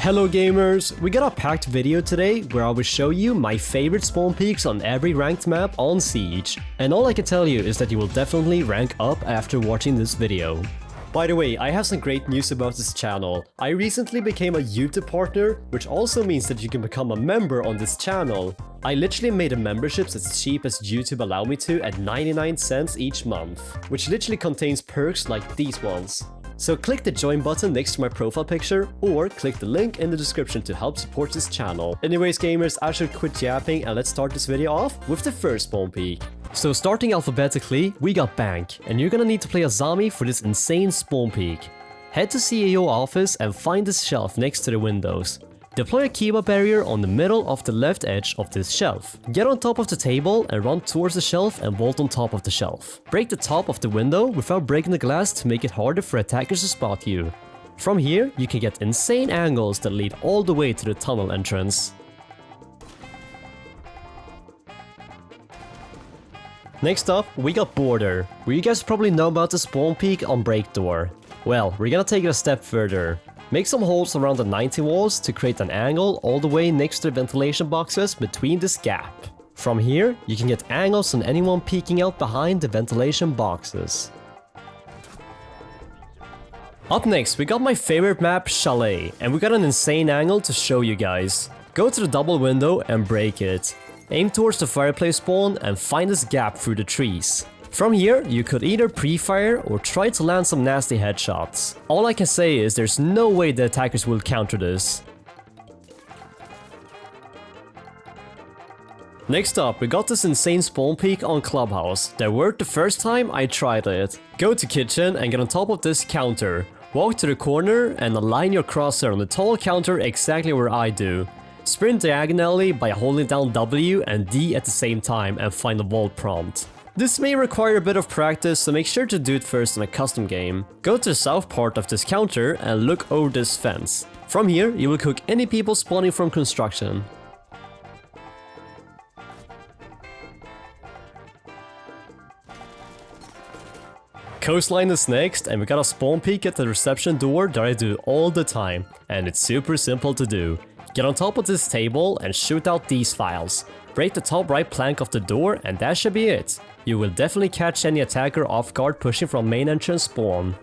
Hello gamers, we got a packed video today where I will show you my favorite spawn peaks on every ranked map on Siege. And all I can tell you is that you will definitely rank up after watching this video. By the way, I have some great news about this channel. I recently became a YouTube partner, which also means that you can become a member on this channel. I literally made a membership as cheap as YouTube allowed me to at 99 cents each month, which literally contains perks like these ones. So click the join button next to my profile picture or click the link in the description to help support this channel. Anyways gamers, I should quit yapping and let's start this video off with the first spawn peak. So starting alphabetically, we got Bank, and you're gonna need to play a zombie for this insane spawn peak. Head to CAO office and find this shelf next to the windows. Deploy a Kiba barrier on the middle of the left edge of this shelf. Get on top of the table and run towards the shelf and vault on top of the shelf. Break the top of the window without breaking the glass to make it harder for attackers to spot you. From here, you can get insane angles that lead all the way to the tunnel entrance. Next up, we got Border, where you guys probably know about the spawn peak on Breakdoor. Well, we're gonna take it a step further. Make some holes around the 90 walls to create an angle all the way next to the ventilation boxes between this gap. From here, you can get angles on anyone peeking out behind the ventilation boxes. Up next, we got my favorite map, Chalet, and we got an insane angle to show you guys. Go to the double window and break it. Aim towards the fireplace spawn and find this gap through the trees. From here, you could either pre-fire or try to land some nasty headshots. All I can say is there's no way the attackers will counter this. Next up, we got this insane spawn peak on Clubhouse that worked the first time I tried it. Go to kitchen and get on top of this counter. Walk to the corner and align your crosshair on the tall counter exactly where I do. Sprint diagonally by holding down W and D at the same time and find the vault prompt. This may require a bit of practice, so make sure to do it first in a custom game. Go to the south part of this counter and look over this fence. From here, you will cook any people spawning from construction. Coastline is next, and we got a spawn peek at the reception door that I do all the time, and it's super simple to do. Get on top of this table and shoot out these files. Break the top right plank of the door and that should be it. You will definitely catch any attacker off guard pushing from main entrance spawn.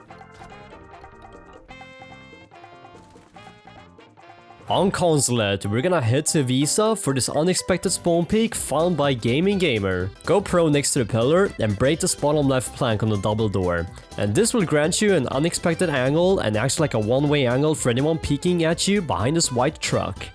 On Consulate, we're gonna head to Visa for this unexpected spawn peak found by aGamingGamer. Go pro next to the pillar and break the bottom left plank on the double door. And this will grant you an unexpected angle and acts like a one-way angle for anyone peeking at you behind this white truck.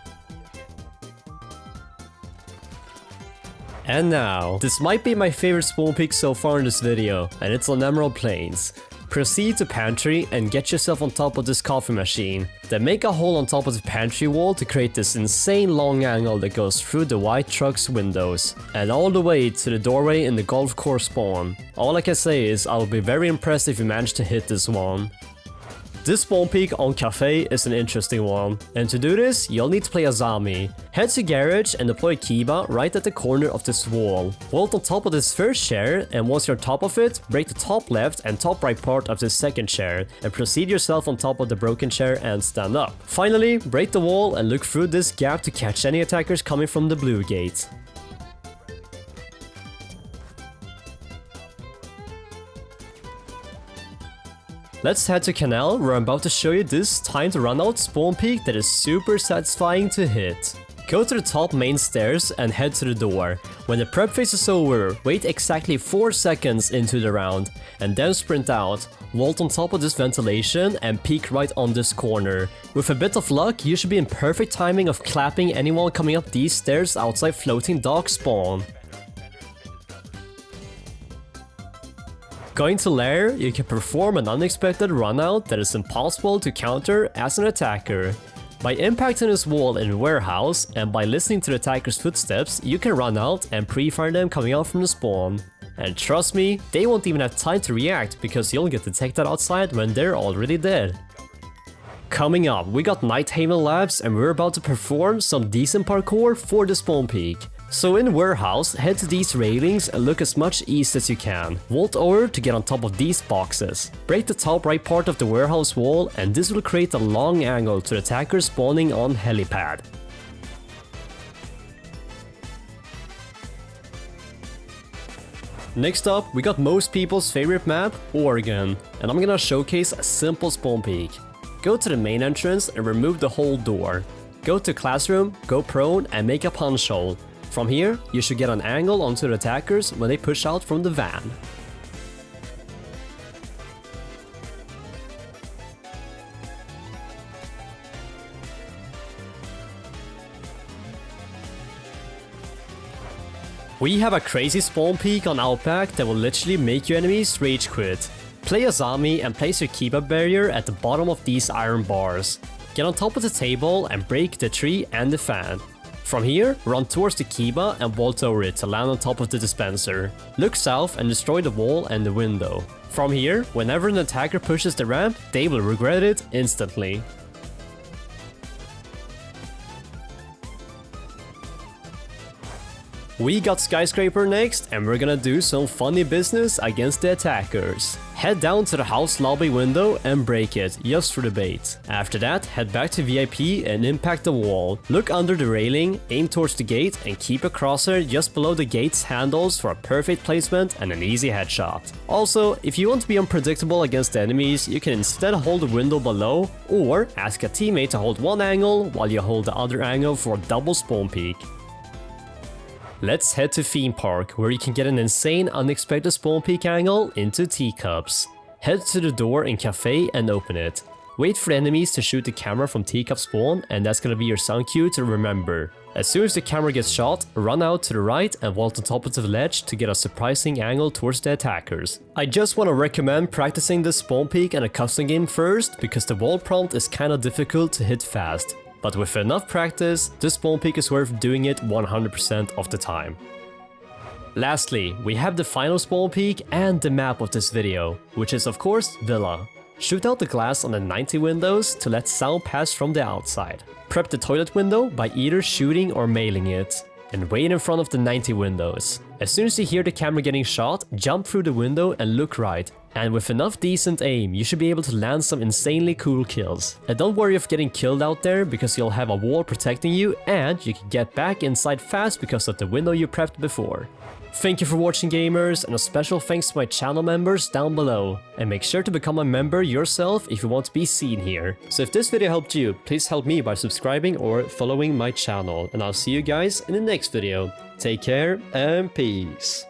And now, this might be my favorite spawn peak so far in this video, and it's on Emerald Plains. Proceed to pantry and get yourself on top of this coffee machine. Then make a hole on top of the pantry wall to create this insane long angle that goes through the white truck's windows and all the way to the doorway in the golf course spawn. All I can say is I will be very impressed if you manage to hit this one. This spawn peak on Kafe is an interesting one, and to do this, you'll need to play a zombie. Head to garage and deploy Kiba right at the corner of this wall. Vault on top of this first chair, and once you're on top of it, break the top left and top right part of this second chair, and proceed yourself on top of the broken chair and stand up. Finally, break the wall and look through this gap to catch any attackers coming from the blue gate. Let's head to Kanal, where I'm about to show you this time to run out spawn peak that is super satisfying to hit. Go to the top main stairs and head to the door. When the prep phase is over, wait exactly 4 seconds into the round, and then sprint out. Vault on top of this ventilation and peek right on this corner. With a bit of luck, you should be in perfect timing of clapping anyone coming up these stairs outside floating dock spawn. Going to Lair, you can perform an unexpected runout that is impossible to counter as an attacker. By impacting this wall in warehouse and by listening to the attacker's footsteps, you can run out and pre-fire them coming out from the spawn. And trust me, they won't even have time to react because you'll get detected outside when they're already dead. Coming up, we got Nighthaven Labs and we're about to perform some decent parkour for the spawn peak. So in Warehouse, head to these railings and look as much east as you can. Vault over to get on top of these boxes. Break the top right part of the warehouse wall and this will create a long angle to the attackers spawning on helipad. Next up, we got most people's favorite map, Oregon, and I'm gonna showcase a simple spawn peek. Go to the main entrance and remove the whole door. Go to classroom, go prone and make a punch hole. From here, you should get an angle onto the attackers when they push out from the van. We have a crazy spawn peek on Outback that will literally make your enemies rage quit. Play a zombie and place your kebab barrier at the bottom of these iron bars. Get on top of the table and break the tree and the fan. From here, run towards the Kiba and vault over it to land on top of the dispenser. Look south and destroy the wall and the window. From here, whenever an attacker pushes the ramp, they will regret it instantly. We got Skyscraper next, and we're gonna do some funny business against the attackers. Head down to the house lobby window and break it, just for the bait. After that, head back to VIP and impact the wall. Look under the railing, aim towards the gate, and keep a crosshair just below the gate's handles for a perfect placement and an easy headshot. Also, if you want to be unpredictable against the enemies, you can instead hold the window below, or ask a teammate to hold one angle while you hold the other angle for a double spawn peek. Let's head to Theme Park, where you can get an insane unexpected spawn peek angle into teacups. Head to the door in Kafe and open it. Wait for the enemies to shoot the camera from teacup spawn, and that's gonna be your sound cue to remember. As soon as the camera gets shot, run out to the right and vault on top of the ledge to get a surprising angle towards the attackers. I just wanna recommend practicing this spawn peek in a custom game first, because the wall prompt is kinda difficult to hit fast. But with enough practice, this spawn peek is worth doing it 100% of the time. Lastly, we have the final spawn peek and the map of this video, which is of course Villa. Shoot out the glass on the 90 windows to let sound pass from the outside. Prep the toilet window by either shooting or mailing it. And wait in front of the 90 windows. As soon as you hear the camera getting shot, jump through the window and look right. And with enough decent aim, you should be able to land some insanely cool kills. And don't worry of getting killed out there, because you'll have a wall protecting you and you can get back inside fast because of the window you prepped before. Thank you for watching, gamers, and a special thanks to my channel members down below. And make sure to become a member yourself if you want to be seen here. So if this video helped you, please help me by subscribing or following my channel. And I'll see you guys in the next video. Take care and peace.